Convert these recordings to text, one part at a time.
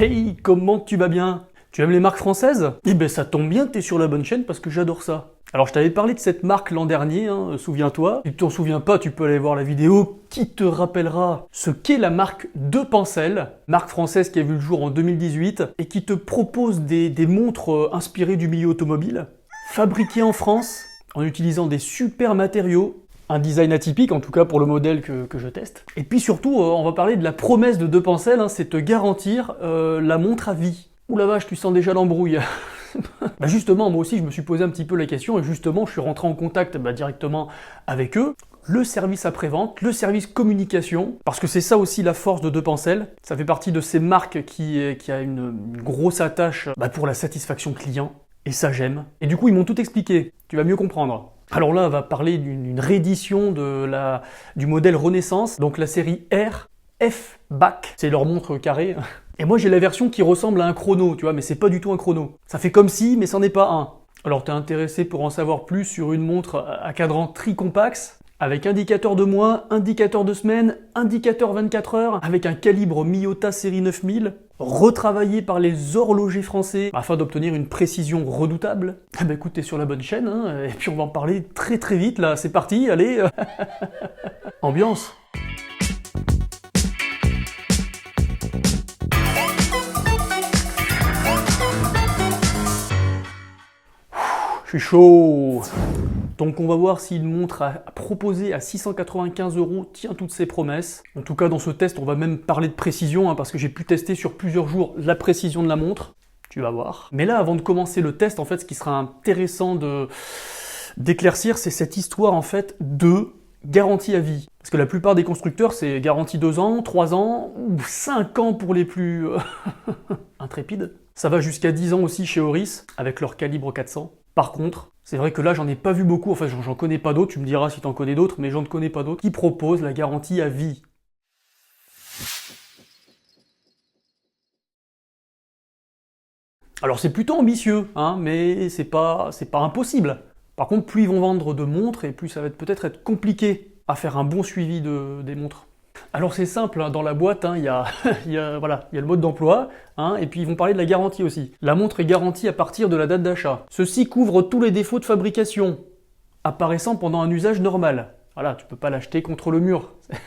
Hey, comment tu vas bien? Tu aimes les marques françaises? Eh ben ça tombe bien, t'es sur la bonne chaîne parce que j'adore ça. Alors je t'avais parlé de cette marque l'an dernier, souviens-toi. Si tu t'en souviens pas, tu peux aller voir la vidéo qui te rappellera ce qu'est la marque Depancel, marque française qui a vu le jour en 2018 et qui te propose des montres inspirées du milieu automobile, fabriquées en France, en utilisant des super matériaux, un design atypique, en tout cas pour le modèle que je teste. Et puis surtout, on va parler de la promesse de Depancel, c'est te garantir la montre à vie. Ouh la vache, tu sens déjà l'embrouille. Bah justement, moi aussi je me suis posé un petit peu la question et justement je suis rentré en contact directement avec eux. Le service après-vente, le service communication, parce que c'est ça aussi la force de Depancel. Ça fait partie de ces marques qui a une grosse attache pour la satisfaction client. Et ça j'aime. Et du coup ils m'ont tout expliqué, tu vas mieux comprendre. Alors là on va parler d'une réédition du modèle Renaissance, donc la série R, F Back, c'est leur montre carrée. Et moi j'ai la version qui ressemble à un chrono, tu vois, mais c'est pas du tout un chrono. Ça fait comme si, mais c'en est pas un. Alors t'es intéressé pour en savoir plus sur une montre à cadran tricompax, avec indicateur de mois, indicateur de semaine, indicateur 24 heures, avec un calibre Miyota série 9000, retravaillé par les horlogers français afin d'obtenir une précision redoutable. Eh ben écoute, t'es sur la bonne chaîne, et puis on va en parler très très vite là, c'est parti, allez. Ambiance. Je suis chaud. Donc on va voir si une montre proposée à 695 € tient toutes ses promesses. En tout cas dans ce test on va même parler de précision parce que j'ai pu tester sur plusieurs jours la précision de la montre. Tu vas voir. Mais là avant de commencer le test, en fait ce qui sera intéressant d'éclaircir, c'est cette histoire en fait de garantie à vie. Parce que la plupart des constructeurs c'est garantie 2 ans, 3 ans ou 5 ans pour les plus intrépides. Ça va jusqu'à 10 ans aussi chez Oris avec leur calibre 400. Par contre, c'est vrai que là j'en ai pas vu beaucoup, enfin j'en connais pas d'autres, tu me diras si t'en connais d'autres, mais j'en connais pas d'autres qui proposent la garantie à vie. Alors c'est plutôt ambitieux, mais c'est pas impossible. Par contre, plus ils vont vendre de montres, et plus ça va peut-être être compliqué à faire un bon suivi des montres. Alors c'est simple, dans la boîte, il y a le mode d'emploi, et puis ils vont parler de la garantie aussi. La montre est garantie à partir de la date d'achat. Ceci couvre tous les défauts de fabrication, apparaissant pendant un usage normal. Voilà, tu peux pas l'acheter contre le mur, ça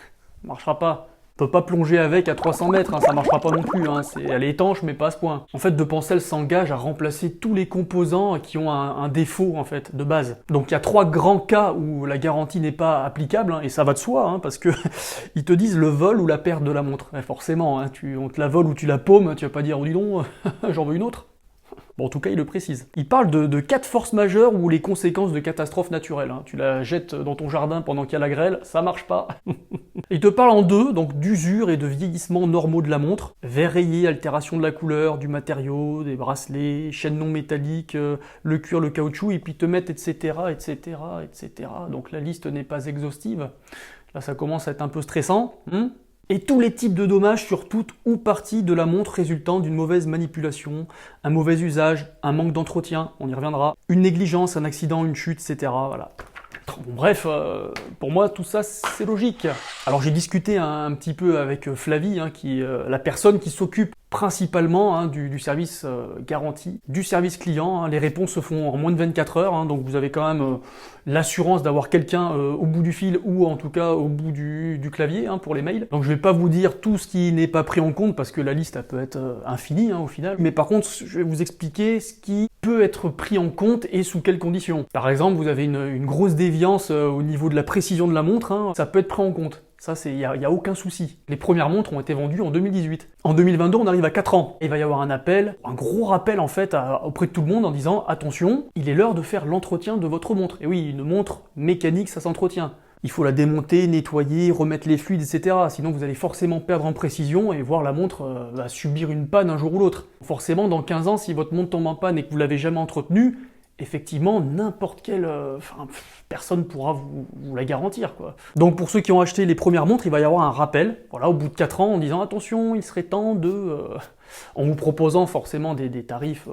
marchera pas. Tu peux pas plonger avec à 300 mètres, ça marchera pas non plus, elle est étanche mais pas à ce point. En fait, Depancel s'engage à remplacer tous les composants qui ont un défaut en fait, de base. Donc il y a 3 grands cas où la garantie n'est pas applicable, et ça va de soi, parce que ils te disent le vol ou la perte de la montre. Et forcément, on te la vole ou tu la paumes, tu vas pas dire « oh dis donc, j'en veux une autre ». Bon, en tout cas, il le précise. Il parle de 4 forces majeures ou les conséquences de catastrophes naturelles. Tu la jettes dans ton jardin pendant qu'il y a la grêle, ça marche pas. Il te parle en 2, donc d'usure et de vieillissement normaux de la montre. Verre rayé, altération de la couleur, du matériau, des bracelets, chaînes non métalliques, le cuir, le caoutchouc, et puis te mettent etc., etc., etc. Donc la liste n'est pas exhaustive. Là, ça commence à être un peu stressant. Et tous les types de dommages sur toute ou partie de la montre résultant d'une mauvaise manipulation, un mauvais usage, un manque d'entretien, on y reviendra, une négligence, un accident, une chute, etc. Voilà. Bon, bref, pour moi tout ça c'est logique. Alors j'ai discuté un petit peu avec Flavie, qui est la personne qui s'occupe principalement du service garantie, du service client. Les réponses se font en moins de 24 heures, donc vous avez quand même l'assurance d'avoir quelqu'un au bout du fil ou en tout cas au bout du clavier pour les mails. Donc je vais pas vous dire tout ce qui n'est pas pris en compte parce que la liste elle peut être infinie au final. Mais par contre je vais vous expliquer ce qui peut être pris en compte et sous quelles conditions. Par exemple, vous avez une grosse déviance au niveau de la précision de la montre, ça peut être pris en compte. Ça, il n'y a aucun souci. Les premières montres ont été vendues en 2018. En 2022, on arrive à 4 ans. Et il va y avoir un appel, un gros rappel en fait auprès de tout le monde en disant « Attention, il est l'heure de faire l'entretien de votre montre ». Et oui, une montre mécanique, ça s'entretient. Il faut la démonter, nettoyer, remettre les fluides, etc. Sinon, vous allez forcément perdre en précision et voir la montre va subir une panne un jour ou l'autre. Forcément, dans 15 ans, si votre montre tombe en panne et que vous l'avez jamais entretenue, effectivement, n'importe quelle personne pourra vous la garantir, quoi. Donc pour ceux qui ont acheté les premières montres, il va y avoir un rappel, au bout de 4 ans, en disant « Attention, il serait temps de... en vous proposant forcément des tarifs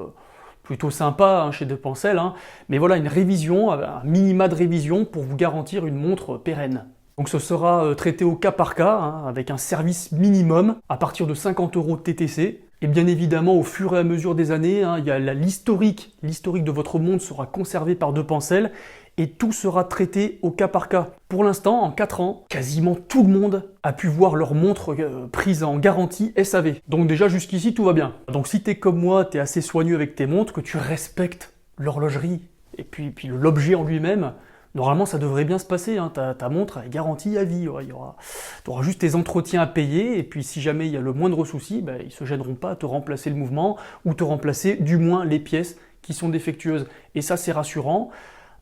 plutôt sympas chez Depancel, mais voilà, une révision, un minima de révision pour vous garantir une montre pérenne. Donc ce sera traité au cas par cas, avec un service minimum à partir de 50 € TTC, Et bien évidemment, au fur et à mesure des années, il y a l'historique. L'historique de votre montre sera conservé par Depancel et tout sera traité au cas par cas. Pour l'instant, en 4 ans, quasiment tout le monde a pu voir leur montre prise en garantie SAV. Donc déjà jusqu'ici, tout va bien. Donc si t'es comme moi, t'es assez soigneux avec tes montres, que tu respectes l'horlogerie et puis l'objet en lui-même, normalement ça devrait bien se passer. Ta montre est garantie à vie. Tu auras juste tes entretiens à payer et puis si jamais il y a le moindre souci, ils ne se gêneront pas à te remplacer le mouvement ou te remplacer du moins les pièces qui sont défectueuses. Et ça c'est rassurant.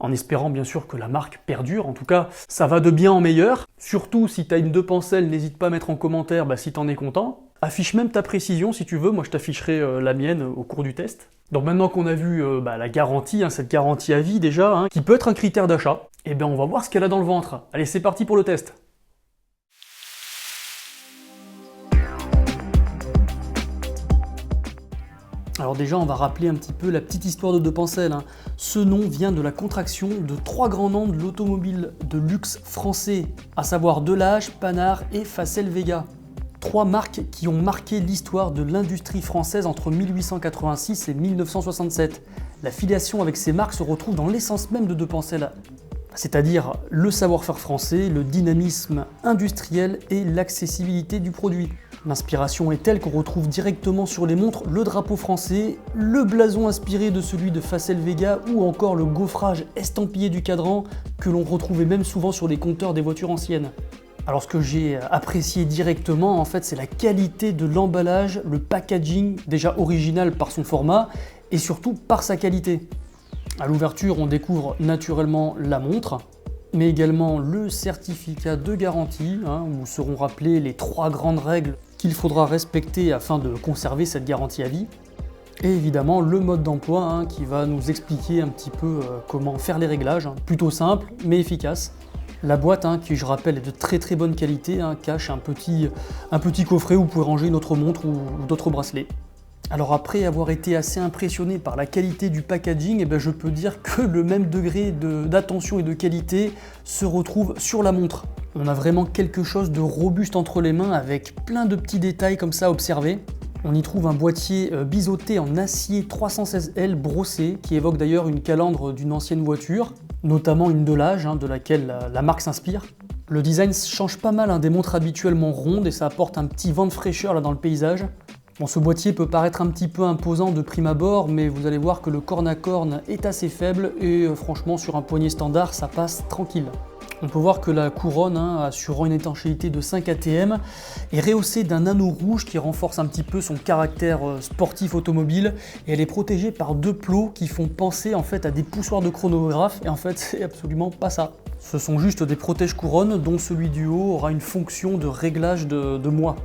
En espérant bien sûr que la marque perdure, en tout cas ça va de bien en meilleur. Surtout si tu as une Depancel, n'hésite pas à mettre en commentaire si tu en es content. Affiche même ta précision si tu veux, moi je t'afficherai la mienne au cours du test. Donc maintenant qu'on a vu la garantie, cette garantie à vie déjà, qui peut être un critère d'achat, et bien on va voir ce qu'elle a dans le ventre. Allez c'est parti pour le test. Alors déjà, on va rappeler un petit peu la petite histoire de Depancel. Ce nom vient de la contraction de 3 grands noms de l'automobile de luxe français, à savoir Delage, Panhard et Facel Vega. 3 marques qui ont marqué l'histoire de l'industrie française entre 1886 et 1967. La filiation avec ces marques se retrouve dans l'essence même de Depancel, c'est-à-dire le savoir-faire français, le dynamisme industriel et l'accessibilité du produit. L'inspiration est telle qu'on retrouve directement sur les montres le drapeau français, le blason inspiré de celui de Facel Vega ou encore le gaufrage estampillé du cadran que l'on retrouvait même souvent sur les compteurs des voitures anciennes. Alors ce que j'ai apprécié directement en fait c'est la qualité de l'emballage, le packaging déjà original par son format et surtout par sa qualité. À l'ouverture on découvre naturellement la montre, mais également le certificat de garantie où seront rappelées les 3 grandes règles qu'il faudra respecter afin de conserver cette garantie à vie. Et évidemment le mode d'emploi qui va nous expliquer un petit peu comment faire les réglages, plutôt simple mais efficace. La boîte, qui je rappelle est de très très bonne qualité, cache un petit coffret où vous pouvez ranger une autre montre ou d'autres bracelets. Alors après avoir été assez impressionné par la qualité du packaging, je peux dire que le même degré d'attention et de qualité se retrouve sur la montre. On a vraiment quelque chose de robuste entre les mains avec plein de petits détails comme ça à observer. On y trouve un boîtier biseauté en acier 316L brossé qui évoque d'ailleurs une calandre d'une ancienne voiture, notamment une Delage de laquelle la marque s'inspire. Le design change pas mal des montres habituellement rondes et ça apporte un petit vent de fraîcheur là dans le paysage. Bon, ce boîtier peut paraître un petit peu imposant de prime abord, mais vous allez voir que le corne à corne est assez faible et franchement sur un poignet standard ça passe tranquille. On peut voir que la couronne, assurant une étanchéité de 5 ATM, est rehaussée d'un anneau rouge qui renforce un petit peu son caractère sportif automobile et elle est protégée par 2 plots qui font penser en fait à des poussoirs de chronographe et en fait c'est absolument pas ça. Ce sont juste des protège-couronnes dont celui du haut aura une fonction de réglage de mois.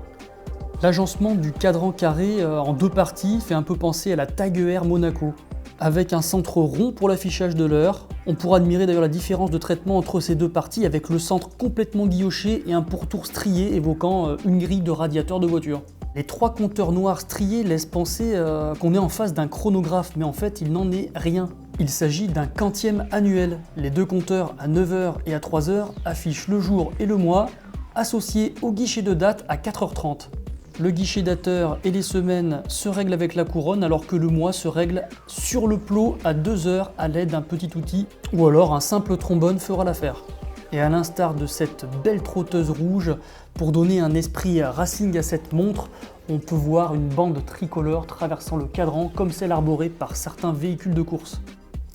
L'agencement du cadran carré en 2 parties fait un peu penser à la Tag Heuer Monaco. Avec un centre rond pour l'affichage de l'heure. On pourra admirer d'ailleurs la différence de traitement entre ces 2 parties avec le centre complètement guilloché et un pourtour strié évoquant une grille de radiateur de voiture. Les 3 compteurs noirs striés laissent penser qu'on est en face d'un chronographe, mais en fait il n'en est rien. Il s'agit d'un quantième annuel. Les 2 compteurs à 9h et à 3h affichent le jour et le mois, associés au guichet de date à 4h30. Le guichet dateur et les semaines se règlent avec la couronne alors que le mois se règle sur le plot à 2h à l'aide d'un petit outil ou alors un simple trombone fera l'affaire. Et à l'instar de cette belle trotteuse rouge, pour donner un esprit racing à cette montre, on peut voir une bande tricolore traversant le cadran comme celle arborée par certains véhicules de course.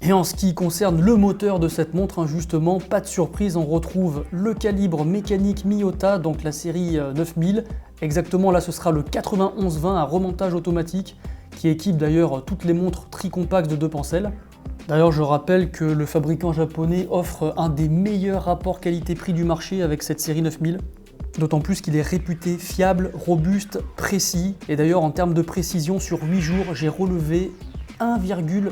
Et en ce qui concerne le moteur de cette montre, justement, pas de surprise, on retrouve le calibre mécanique Miyota, donc la série 9000. Exactement, là ce sera le 9120 à remontage automatique, qui équipe d'ailleurs toutes les montres tricompax de Depancel. D'ailleurs, je rappelle que le fabricant japonais offre un des meilleurs rapports qualité-prix du marché avec cette série 9000. D'autant plus qu'il est réputé fiable, robuste, précis. Et d'ailleurs, en termes de précision, sur 8 jours, j'ai relevé 1,9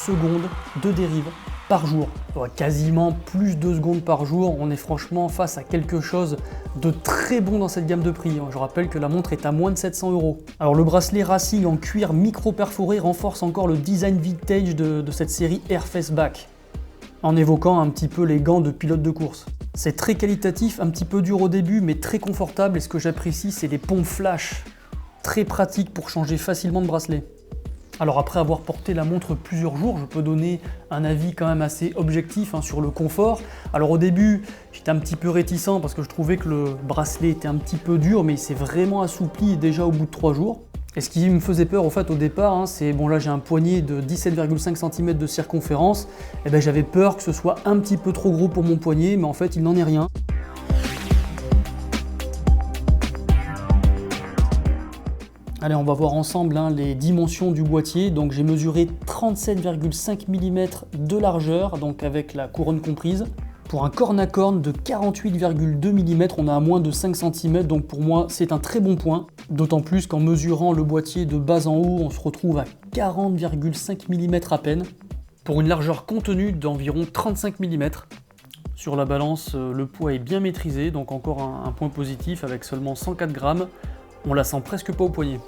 secondes de dérive par jour. Quasiment plus de secondes par jour. On est franchement face à quelque chose de très bon dans cette gamme de prix. Je rappelle que la montre est à moins de 700 €. Alors le bracelet Racing en cuir micro-perforé renforce encore le design vintage de cette série Airface Back, en évoquant un petit peu les gants de pilote de course. C'est très qualitatif, un petit peu dur au début, mais très confortable, et ce que j'apprécie, c'est les pompes flash. Très pratique pour changer facilement de bracelet. Alors après avoir porté la montre plusieurs jours, je peux donner un avis quand même assez objectif sur le confort. Alors au début, j'étais un petit peu réticent parce que je trouvais que le bracelet était un petit peu dur, mais il s'est vraiment assoupli déjà au bout de 3 jours. Et ce qui me faisait peur au fait au départ, c'est bon là j'ai un poignet de 17,5 cm de circonférence, et ben j'avais peur que ce soit un petit peu trop gros pour mon poignet, mais en fait il n'en est rien. Allez, on va voir ensemble les dimensions du boîtier. Donc j'ai mesuré 37,5 mm de largeur, donc avec la couronne comprise. Pour un corne à corne de 48,2 mm, on a à moins de 5 cm, donc pour moi c'est un très bon point. D'autant plus qu'en mesurant le boîtier de bas en haut, on se retrouve à 40,5 mm à peine, pour une largeur contenue d'environ 35 mm. Sur la balance, le poids est bien maîtrisé, donc encore un point positif avec seulement 104 grammes. On la sent presque pas au poignet.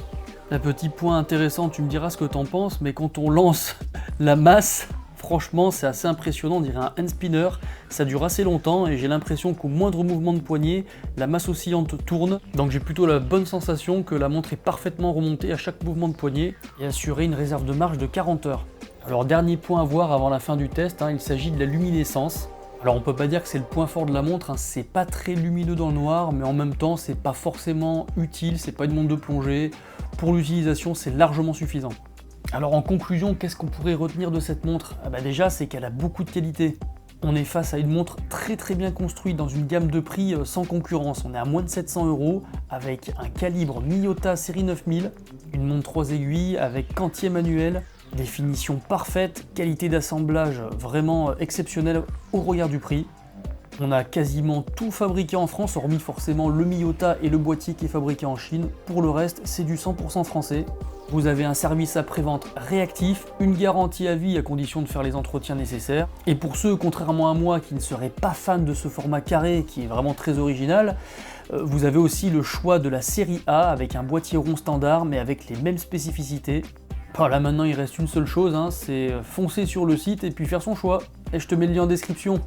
Un petit point intéressant, tu me diras ce que t'en penses, mais quand on lance la masse, franchement c'est assez impressionnant, on dirait un hand spinner, ça dure assez longtemps et j'ai l'impression qu'au moindre mouvement de poignet, la masse oscillante tourne, donc j'ai plutôt la bonne sensation que la montre est parfaitement remontée à chaque mouvement de poignet et assurer une réserve de marche de 40 heures. Alors dernier point à voir avant la fin du test, il s'agit de la luminescence. Alors on peut pas dire que c'est le point fort de la montre, c'est pas très lumineux dans le noir, mais en même temps c'est pas forcément utile, c'est pas une montre de plongée. Pour l'utilisation c'est largement suffisant. Alors en conclusion, qu'est-ce qu'on pourrait retenir de cette montre? Déjà c'est qu'elle a beaucoup de qualité. On est face à une montre très bien construite dans une gamme de prix sans concurrence. On est à moins de 700 € avec un calibre Miyota série 9000, une montre 3 aiguilles avec quantier manuel, des finitions parfaites, qualité d'assemblage vraiment exceptionnelle au regard du prix. On a quasiment tout fabriqué en France, hormis forcément le Miyota et le boîtier qui est fabriqué en Chine. Pour le reste, c'est du 100% français. Vous avez un service après-vente réactif, une garantie à vie à condition de faire les entretiens nécessaires. Et pour ceux, contrairement à moi, qui ne seraient pas fans de ce format carré qui est vraiment très original, vous avez aussi le choix de la série A avec un boîtier rond standard mais avec les mêmes spécificités. Là maintenant il reste une seule chose, c'est foncer sur le site et puis faire son choix. Et je te mets le lien en description.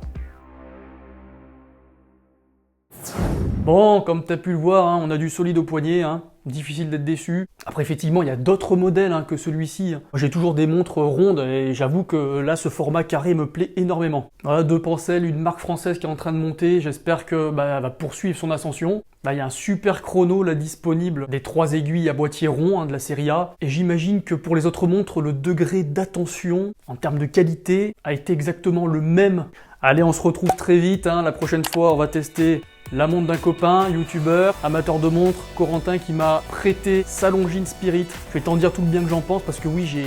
Bon, comme tu as pu le voir, on a du solide au poignet, difficile d'être déçu. Après effectivement, il y a d'autres modèles que celui-ci. J'ai toujours des montres rondes et j'avoue que là, ce format carré me plaît énormément. Voilà, deux Pensel, une marque française qui est en train de monter, j'espère que elle va poursuivre son ascension. Il y a un super chrono là disponible, des 3 aiguilles à boîtier rond de la série A. Et j'imagine que pour les autres montres, le degré d'attention en termes de qualité a été exactement le même. Allez, on se retrouve très vite, la prochaine fois on va tester la montre d'un copain, youtubeur, amateur de montres, Corentin, qui m'a prêté sa Longines Spirit. Je vais t'en dire tout le bien que j'en pense parce que oui, j'ai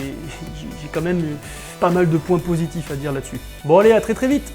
quand même pas mal de points positifs à dire là-dessus. Bon allez, à très vite.